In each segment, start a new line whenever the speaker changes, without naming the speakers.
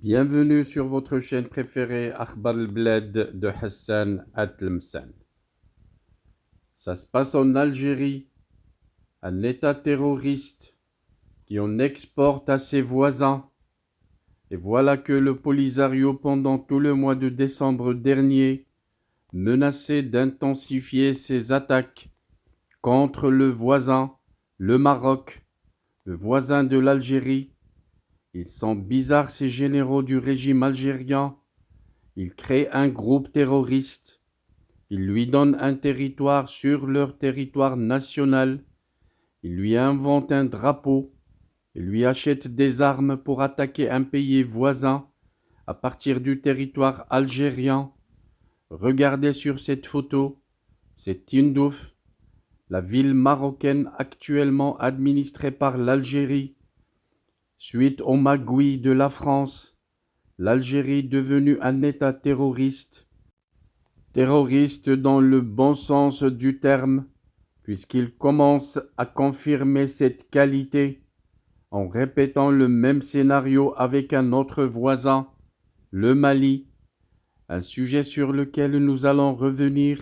Bienvenue sur votre chaîne préférée Akhbar al-Bled de Hassan Atlemsan. Ça se passe en Algérie, un État terroriste qui en exporte à ses voisins. Et voilà que le Polisario, pendant tout le mois de décembre dernier, menaçait d'intensifier ses attaques contre le voisin, le Maroc, le voisin de l'Algérie. Ils sont bizarres ces généraux du régime algérien. Ils créent un groupe terroriste. Ils lui donnent un territoire sur leur territoire national. Ils lui inventent un drapeau. Ils lui achètent des armes pour attaquer un pays voisin à partir du territoire algérien. Regardez sur cette photo, c'est Tindouf, la ville marocaine actuellement administrée par l'Algérie. Suite aux magouilles de la France, l'Algérie est devenue un État terroriste. Terroriste dans le bon sens du terme, puisqu'il commence à confirmer cette qualité en répétant le même scénario avec un autre voisin, le Mali, un sujet sur lequel nous allons revenir,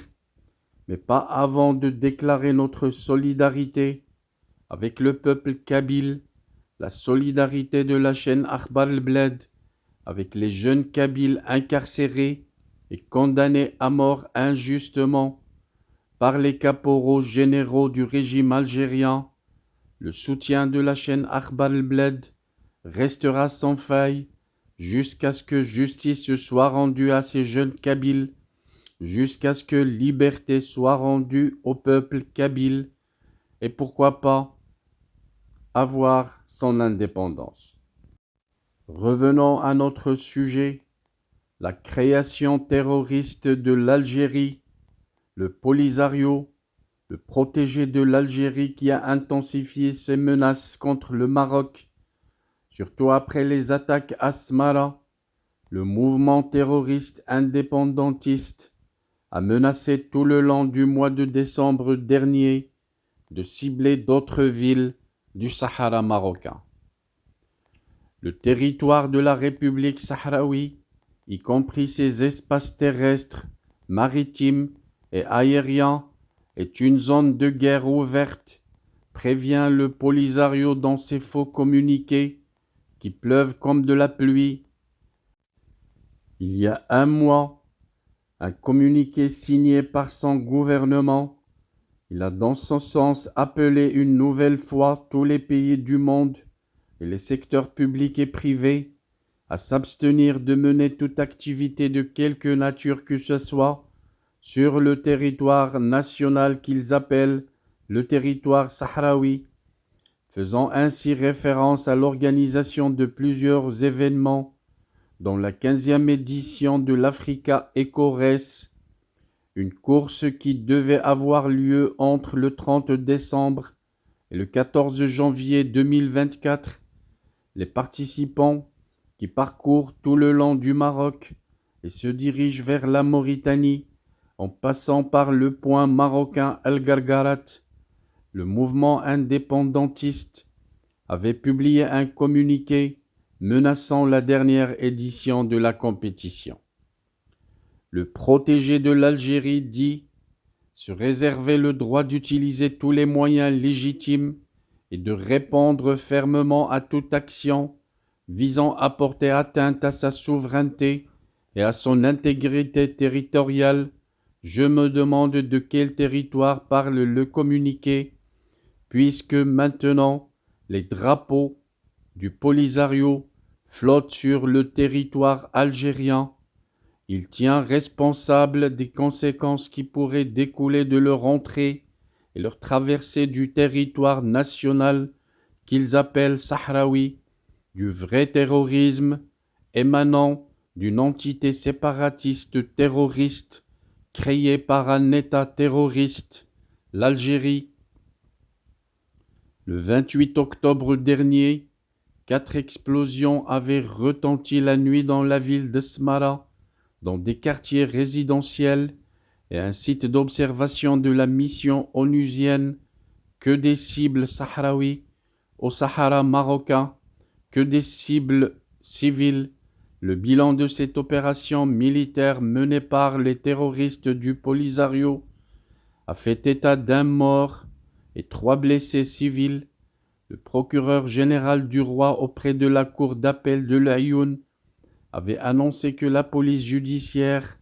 mais pas avant de déclarer notre solidarité avec le peuple kabyle, la solidarité de la chaîne Akhbar al-Bled, avec les jeunes kabyles incarcérés et condamnés à mort injustement par les caporaux généraux du régime algérien. Le soutien de la chaîne Akhbar al-Bled restera sans faille jusqu'à ce que justice soit rendue à ces jeunes kabyles, jusqu'à ce que liberté soit rendue au peuple kabyle et pourquoi pas avoir son indépendance. Revenons à notre sujet, la création terroriste de l'Algérie, le Polisario, le protégé de l'Algérie qui a intensifié ses menaces contre le Maroc, surtout après les attaques à Smara. Le mouvement terroriste indépendantiste a menacé tout le long du mois de décembre dernier de cibler d'autres villes du Sahara marocain. Le territoire de la République sahraoui, y compris ses espaces terrestres, maritimes et aériens, est une zone de guerre ouverte, prévient le Polisario dans ses faux communiqués qui pleuvent comme de la pluie. Il y a un mois, un communiqué signé par son gouvernement, il a dans ce sens appelé une nouvelle fois tous les pays du monde et les secteurs publics et privés à s'abstenir de mener toute activité de quelque nature que ce soit sur le territoire national qu'ils appellent le territoire sahraoui, faisant ainsi référence à l'organisation de plusieurs événements, dont la 15e édition de l'Africa Eco Race, une course qui devait avoir lieu entre le 30 décembre et le 14 janvier 2024. Les participants qui parcourent tout le long du Maroc et se dirigent vers la Mauritanie en passant par le point marocain El Gargarat. Le mouvement indépendantiste avait publié un communiqué menaçant la dernière édition de la compétition. Le protégé de l'Algérie dit se réserver le droit d'utiliser tous les moyens légitimes et de répondre fermement à toute action visant à porter atteinte à sa souveraineté et à son intégrité territoriale. Je me demande de quel territoire parle le communiqué, puisque maintenant les drapeaux du Polisario flottent sur le territoire algérien. Il tient responsable des conséquences qui pourraient découler de leur entrée et leur traversée du territoire national qu'ils appellent sahraoui, du vrai terrorisme émanant d'une entité séparatiste terroriste créée par un État terroriste, l'Algérie. Le 28 octobre dernier, 4 explosions avaient retenti la nuit dans la ville de Smara, dans des quartiers résidentiels et un site d'observation de la mission onusienne. Que des cibles sahraouis au Sahara marocain, que des cibles civiles Le bilan de cette opération militaire menée par les terroristes du Polisario a fait état d'un mort et 3 blessés civils. Le procureur général du roi auprès de la cour d'appel de l'Aïoun avait annoncé que la police judiciaire,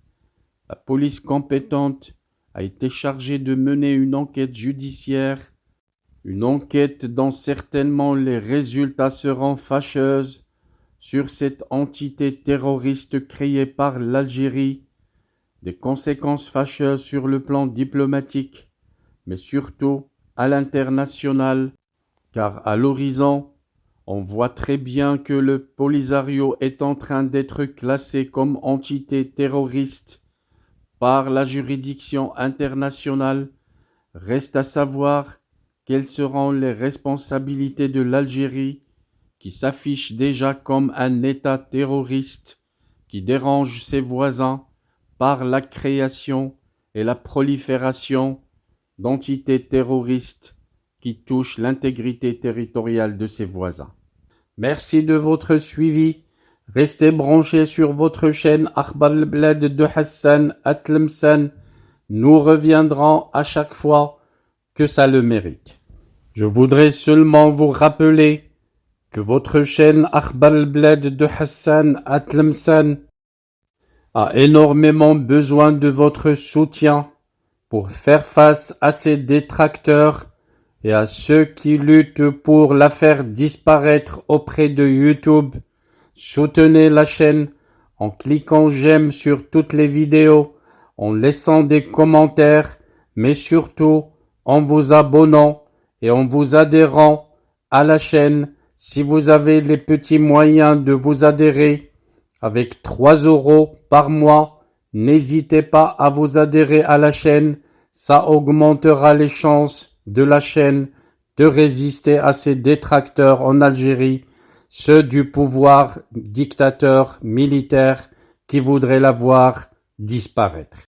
la police compétente, a été chargée de mener une enquête judiciaire, une enquête dont certainement les résultats seront fâcheux sur cette entité terroriste créée par l'Algérie, des conséquences fâcheuses sur le plan diplomatique, mais surtout à l'international, car à l'horizon, on voit très bien que le Polisario est en train d'être classé comme entité terroriste par la juridiction internationale. Reste à savoir quelles seront les responsabilités de l'Algérie, qui s'affiche déjà comme un État terroriste qui dérange ses voisins par la création et la prolifération d'entités terroristes qui touchent l'intégrité territoriale de ses voisins. Merci de votre suivi. Restez branchés sur votre chaîne Akhbar al-Bled de Hassan Atlemcen. Nous reviendrons à chaque fois que ça le mérite. Je voudrais seulement vous rappeler que votre chaîne Akhbar al-Bled de Hassan Atlemcen a énormément besoin de votre soutien pour faire face à ces détracteurs et à ceux qui luttent pour la faire disparaître auprès de YouTube. Soutenez la chaîne en cliquant j'aime sur toutes les vidéos, en laissant des commentaires, mais surtout en vous abonnant et en vous adhérant à la chaîne. Si vous avez les petits moyens de vous adhérer avec 3 € par mois, n'hésitez pas à vous adhérer à la chaîne. Ça augmentera les chances de la chaîne de résister à ces détracteurs en Algérie, ceux du pouvoir dictateur militaire qui voudraient la voir disparaître.